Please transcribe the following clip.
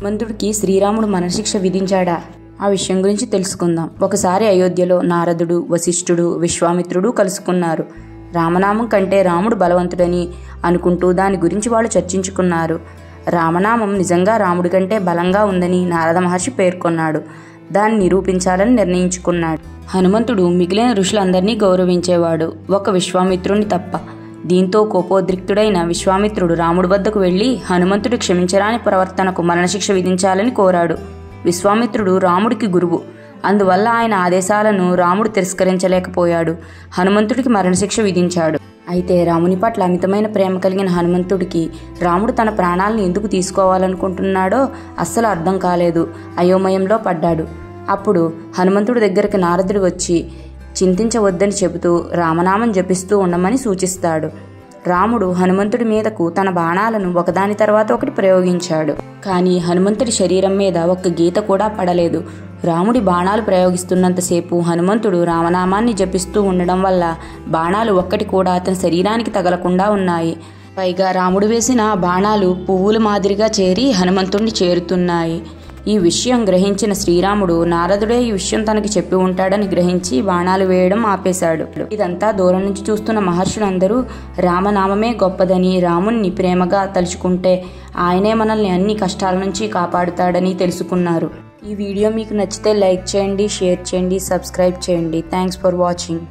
హనుమంతుడికి శ్రీరాముడు మరణశిక్ష విధించాడా? ఆ విషయం గురించి తెలుసుకుందాం. ఒకసారి అయోధ్యలో నారదుడు, వశిష్ఠుడు, విశ్వామిత్రుడు కలుసుకున్నారు. రామనామం కంటే రాముడు బలవంతుడని అనుకుంటూ దాని గురించి వాళ్ళు చర్చించుకున్నారు. రామనామం నిజంగా రాముడి కంటే బలంగా ఉందని నారద మహర్షి పేర్కొన్నాడు. దాన్ని నిరూపించాలని నిర్ణయించుకున్నాడు. హనుమంతుడు మిగిలిన ఋషులందరినీ గౌరవించేవాడు, ఒక విశ్వామిత్రుని తప్ప. దీంతో కోపోద్రిక్తుడైన విశ్వామిత్రుడు రాముడి వద్దకు వెళ్లి హనుమంతుడి క్షమించరాని ప్రవర్తనకు మరణశిక్ష విధించాలని కోరాడు. విశ్వామిత్రుడు రాముడికి గురువు, అందువల్ల ఆయన ఆదేశాలను రాముడు తిరస్కరించలేకపోయాడు. హనుమంతుడికి మరణశిక్ష విధించాడు. అయితే రాముని పట్ల అమితమైన ప్రేమ కలిగిన హనుమంతుడికి రాముడు తన ప్రాణాలను ఎందుకు తీసుకోవాలనుకుంటున్నాడో అస్సలు అర్థం కాలేదు. అయోమయంలో పడ్డాడు. అప్పుడు హనుమంతుడి దగ్గరికి నారదుడు వచ్చి చింతించవద్దని చెబుతూ రామనామం జపిస్తూ ఉండమని సూచిస్తాడు. రాముడు హనుమంతుడి మీదకు తన బాణాలను ఒకదాని తర్వాత ఒకటి ప్రయోగించాడు. కానీ హనుమంతుడి శరీరం మీద ఒక్క గీత కూడా పడలేదు. రాముడి బాణాలు ప్రయోగిస్తున్నంతసేపు హనుమంతుడు రామనామాన్ని జపిస్తూ ఉండడం వల్ల బాణాలు ఒక్కటి కూడా అతని శరీరానికి తగలకుండా ఉన్నాయి. పైగా రాముడు వేసిన బాణాలు పువ్వుల మాదిరిగా చేరి హనుమంతుడిని చేరుతున్నాయి. ఈ విషయం గ్రహించిన శ్రీరాముడు నారదుడే ఈ విషయం తనకి చెప్పి ఉంటాడని గ్రహించి బాణాలు వేయడం ఆపేశాడు. ఇదంతా దూరం నుంచి చూస్తున్న మహర్షులందరూ రామనామమే గొప్పదని, రాముణ్ణి ప్రేమగా తలుచుకుంటే ఆయనే మనల్ని అన్ని కష్టాల నుంచి కాపాడుతాడని తెలుసుకున్నారు. ఈ వీడియో మీకు నచ్చితే లైక్ చేయండి, షేర్ చేయండి, సబ్స్క్రైబ్ చేయండి. Thanks for watching.